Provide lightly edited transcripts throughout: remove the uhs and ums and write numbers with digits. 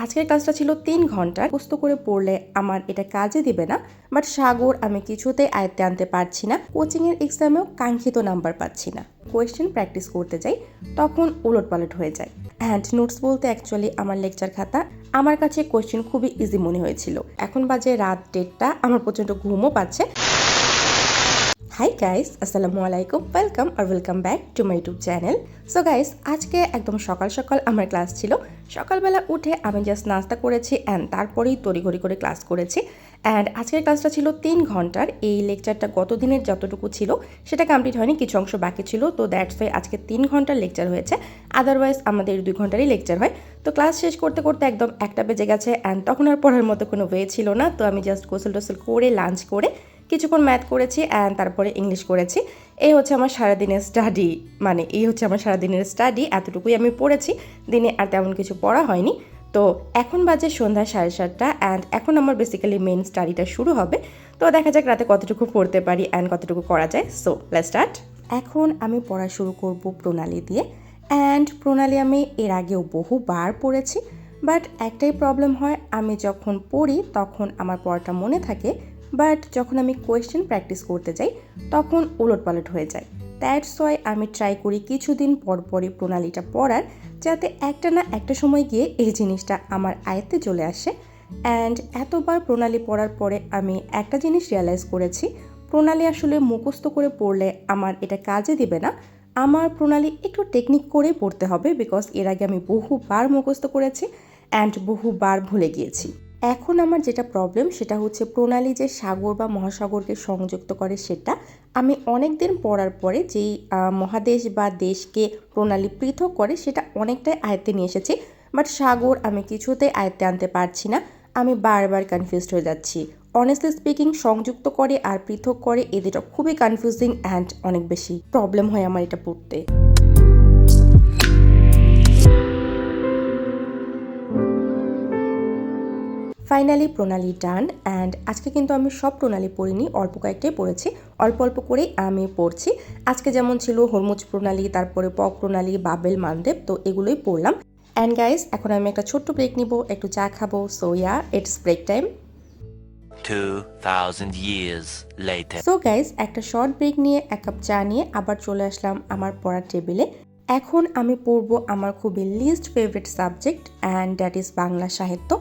আজকের ক্লাসটা ছিল 3 ঘন্টার। মুখস্থ করে পড়লে আমার এটা কাজে দিবে না, বাট সাগর আমি কিছুতেই আয়ত্তে আনতে পারছি না। কোচিংয়ের এক্সামেও কাঙ্ক্ষিত নাম্বার পাচ্ছি না। কোয়েশ্চেন প্র্যাকটিস করতে যাই, তখন উলটপালট হয়ে যায়। অ্যান্ড নোটস বলতে অ্যাকচুয়ালি আমার লেকচার খাতা। আমার কাছে কোয়েশ্চেন খুবই ইজি মনে হয়েছিল। এখন বাজে রাত 1:30, আমার প্রচণ্ড ঘুমও পাচ্ছে। হাই গাইস, আসসালামু আলাইকুম, welcome back to my YouTube channel. So guys, আজকে একদম সকাল সকাল আমার ক্লাস ছিল। সকালবেলা উঠে আমি জাস্ট নাস্তা করেছি অ্যান্ড তারপরেই তড়িঘড়ি করে ক্লাস করেছি। অ্যান্ড আজকের ক্লাসটা ছিল 3 ঘন্টার। এই লেকচারটা গত দিনের যতটুকু ছিল সেটা কমপ্লিট হয়নি, কিছু অংশ বাকি ছিল। তো দ্যাটস ওয়াই আজকে 3 ঘন্টার লেকচার হয়েছে। আদারওয়াইজ আমাদের 2 ঘন্টারই লেকচার হয়। তো ক্লাস শেষ করতে করতে একদম 1টা বেজে গেছে অ্যান্ড তখন আর পড়ার মতো কোনো ওয়ে ছিল না। তো আমি জাস্ট গোসল টোসল করে লাঞ্চ করে কিছুক্ষণ ম্যাথ করেছি অ্যান্ড তারপরে ইংলিশ করেছি। এই হচ্ছে আমার সারাদিনের স্টাডি। এতটুকুই আমি পড়েছি, দিনে আর তেমন কিছু পড়া হয়নি। তো এখন বাজে সন্ধ্যা 7:30 অ্যান্ড এখন আমার বেসিক্যালি মেন স্টাডিটা শুরু হবে। তো দেখা যাক রাতে কতটুকু পড়তে পারি অ্যান্ড কতটুকু করা যায়। So let's start. এখন আমি পড়া শুরু করব প্রণালী দিয়ে। অ্যান্ড প্রণালী আমি এর আগেও বহুবার পড়েছি, বাট একটাই প্রবলেম হয়, আমি যখন পড়ি তখন আমার পড়াটা মনে থাকে, বাট যখন আমি কোয়েশ্চেন প্র্যাকটিস করতে যাই তখন উলটপালট হয়ে যায়। দ্যাটস ওয়াই আমি ট্রাই করি কিছুদিন পরপরই প্রণালীটা পড়ার, যাতে একটা না একটা সময় গিয়ে এই জিনিসটা আমার আয়ত্তে চলে আসে। অ্যান্ড এতবার প্রণালী পড়ার পরে আমি একটা জিনিস রিয়ালাইজ করেছি, প্রণালী আসলে মুখস্থ করে পড়লে আমার এটা কাজে দিবে না। আমার প্রণালী একটু টেকনিক করে পড়তে হবে, বিকজ এর আগে আমি বহুবার মুখস্থ করেছি অ্যান্ড বহুবার ভুলে গিয়েছি। এখন আমার যেটা প্রবলেম সেটা হচ্ছে প্রণালী যে সাগর বা মহাসাগরকে সংযুক্ত করে, সেটা আমি অনেক দিন পড়ার পরে যেই মহাদেশ বা দেশকে প্রণালী পৃথক করে সেটা অনেকটাই আয়ত্তে নিয়ে এসেছি, বাট সাগর আমি কিছুতেই আয়ত্তে আনতে পারছি না। আমি বারবার কনফিউজড হয়ে যাচ্ছি। অনেস্টলি স্পিকিং, সংযুক্ত করে আর পৃথক করে এই দুটো খুবই কনফিউজিং অ্যান্ড অনেক বেশি প্রবলেম হয় আমার এটা পড়তে। ফাইনালি প্রণালী ডান। অ্যান্ড আজকে কিন্তু আমি সব প্রণালী পড়িনি, অল্প কয়েকটাই পড়েছি। অল্প অল্প করেই আমি পড়ছি। আজকে যেমন ছিল হরমুজ প্রণালী, তারপরে পক প্রণালী, বাবেল, মানদেব, তো এগুলোই পড়লাম। অ্যান্ড গাইস, এখন আমি একটা ছোট্ট ব্রেক নিব, একটু চা খাবো। So yeah, it's break time. 2000 years later. So guys, একটা শর্ট ব্রেক নিয়ে 1 কাপ চা নিয়ে আবার চলে আসলাম আমার পড়ার টেবিলে। এখন আমি পড়ব আমার খুবই least favourite subject, and that is Bangla সাহিত্য।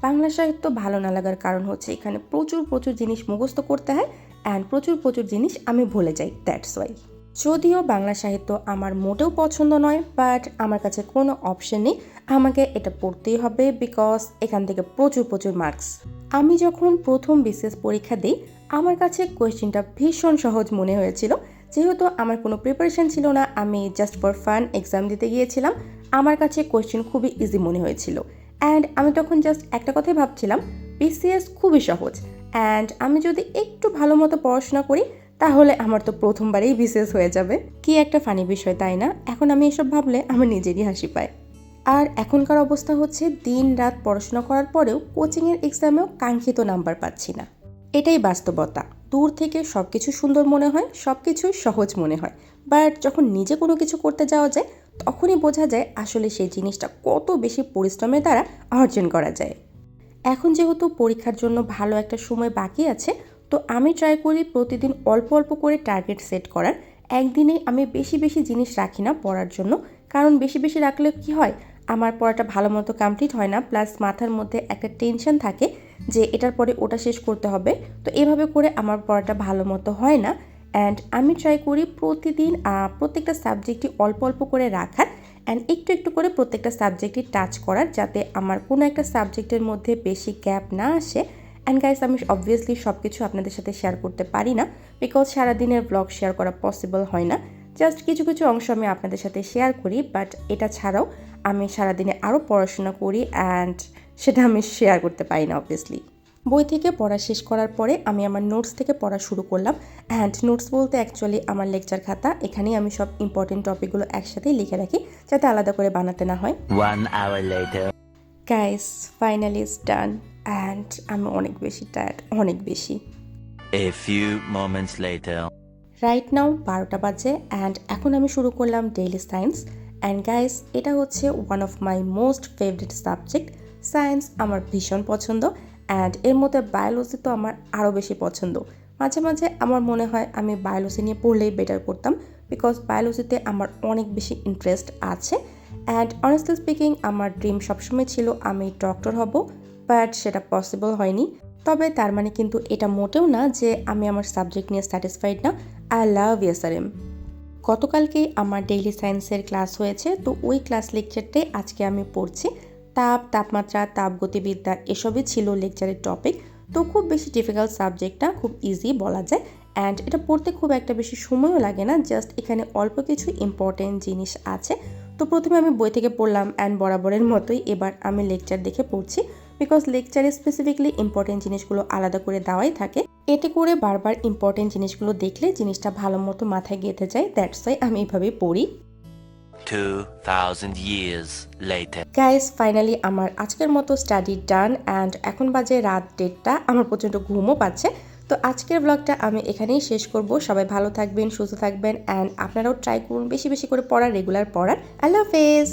বাংলা সাহিত্য ভালো না লাগার কারণ হচ্ছে এখানে প্রচুর জিনিস মুখস্থ করতে হয় অ্যান্ড প্রচুর জিনিস আমি ভুলে যাই, দ্যাটস ওয়াই। যদিও বাংলা সাহিত্য আমার মোটেও পছন্দ নয়, বাট আমার কাছে কোনো অপশন নেই, আমাকে এটা পড়তেই হবে, বিকজ এখান থেকে প্রচুর মার্কস। আমি যখন প্রথম বিসিএস পরীক্ষা দিই, আমার কাছে কোয়েশ্চেনটা ভীষণ সহজ মনে হয়েছিল। যেহেতু আমার কোনো প্রিপারেশন ছিল না, আমি জাস্ট ফর ফান এক্সাম দিতে গিয়েছিলাম, আমার কাছে কোয়েশ্চেন খুবই ইজি মনে হয়েছিল। অ্যান্ড আমি তখন জাস্ট একটা কথাই ভাবছিলাম, বিসিএস খুবই সহজ, অ্যান্ড আমি যদি একটু ভালো মতো পড়াশোনা করি তাহলে আমার তো প্রথমবারেই বিসিএস হয়ে যাবে। কি একটা ফানি বিষয়, তাই না? এখন আমি এসব ভাবলে আমার নিজেরই হাসি পায়। আর এখনকার অবস্থা হচ্ছে দিন রাত পড়াশোনা করার পরেও কোচিংয়ের এক্সামেও কাঙ্ক্ষিত নাম্বার পাচ্ছি না। এটাই বাস্তবতা। দূর থেকে সব কিছু সুন্দর মনে হয়, সব কিছুই সহজ মনে হয়, বাট যখন নিজে কোনো কিছু করতে যাওয়া যায় তখনই বোঝা যায় আসলে সেই জিনিসটা কত বেশি পরিশ্রমের দ্বারা অর্জন করা যায়। এখন যেহেতু পরীক্ষার জন্য ভালো একটা সময় বাকি আছে, তো আমি ট্রাই করি প্রতিদিন অল্প অল্প করে টার্গেট সেট করার। একদিনেই আমি বেশি জিনিস রাখি না পড়ার জন্য, কারণ বেশি রাখলে কি হয়, আমার পড়াটা ভালো মতো কমপ্লিট হয় না, প্লাস মাথার মধ্যে একটা টেনশন থাকে যে এটার পরে ওটা শেষ করতে হবে। তো এভাবে করে আমার পড়াটা ভালো মতো হয় না। অ্যান্ড আমি ট্রাই করি প্রতিদিন প্রত্যেকটা সাবজেক্টই অল্প অল্প করে রাখার অ্যান্ড একটু করে প্রত্যেকটা সাবজেক্টই টাচ করার, যাতে আমার কোনো একটা সাবজেক্টের মধ্যে বেশি গ্যাপ না আসে। অ্যান্ড গাইস, আমি অবভিয়াসলি সব কিছু আপনাদের সাথে শেয়ার করতে পারি না, বিকজ সারাদিনের ব্লগ শেয়ার করা পসিবল হয় না। জাস্ট কিছু অংশ আমি আপনাদের সাথে শেয়ার করি, বাট এটা ছাড়াও আমি সারাদিনে আরও পড়াশোনা করি অ্যান্ড সেটা আমি শেয়ার করতে পারি না অবভিয়াসলি। বই থেকে পড়া শেষ করার পরে আমি আমার নোটস থেকে পড়া শুরু করলাম। অ্যান্ড নোটস বলতে অ্যাকচুয়ালি আমার লেকচার খাতা। এখানেই আমি সব ইম্পর্টেন্ট টপিকগুলো একসাথেই লিখে রাখি, যাতে আলাদা করে বানাতে না হয়। 1 hour later. Guys, finally it's done and আমি অনেক বেশি টায়ার্ড, অনেক বেশি। A few moments later. Right now 12টা বাজে অ্যান্ড এখন আমি শুরু করলাম ডেইলি সায়েন্স। অ্যান্ড গাইস, এটা হচ্ছে one of my most favourite subject. Science আমার ভীষণ পছন্দ অ্যান্ড এর মধ্যে বায়োলজি তো আমার আরও বেশি পছন্দ। মাঝে মাঝে আমার মনে হয় আমি বায়োলজি নিয়ে পড়লেই বেটার করতাম, বিকজ বায়োলজিতে আমার অনেক বেশি ইন্টারেস্ট আছে। অ্যান্ড অনেস্টলি স্পিকিং আমার ড্রিম সবসময় ছিল আমি ডক্টর হব, বাট সেটা পসিবল হয়নি। তবে তার মানে কিন্তু এটা মোটেও না যে আমি আমার সাবজেক্ট নিয়ে স্যাটিসফাইড না। I love SRM. গতকালকেই আমার ডেইলি সায়েন্সের ক্লাস হয়েছে, তো ওই ক্লাস লেকচারটাই আজকে আমি পড়ছি। তাপমাত্রা, তাপগতিবিদ্যা এসবই ছিল লেকচারের টপিক। তো খুব বেশি ডিফিকাল্ট সাবজেক্ট না, খুব ইজি বলা যায়। অ্যান্ড এটা পড়তে খুব একটা বেশি সময়ও লাগে না, জাস্ট এখানে অল্প কিছু ইম্পর্টেন্ট জিনিস আছে। তো প্রথমে আমি বই থেকে পড়লাম অ্যান্ড বরাবরের মতোই এবার আমি লেকচার দেখে পড়ছি, বিকজ লেকচারে স্পেসিফিকলি ইম্পর্টেন্ট জিনিসগুলো আলাদা করে দেওয়াই থাকে। এতে করে বারবার ইম্পর্টেন্ট জিনিসগুলো দেখলে জিনিসটা ভালো মতো মাথায় গেঁথে যায়। দ্যাটস ওয়াই আমি এইভাবেই পড়ি। 2000 years later. গাইস, ফাইনালি আমার আজকের মতো স্টাডি ডান অ্যান্ড এখন বাজে রাত 1:30। আমার প্রচণ্ড ঘুমও পাচ্ছে। তো আজকের ব্লগটা আমি এখানেই শেষ করব। সবাই ভালো থাকবেন, সুস্থ থাকবেন অ্যান্ড আপনারাও ট্রাই করুন বেশি বেশি করে পড়ার, রেগুলার পড়ার। আল্লাহ হাফেজ।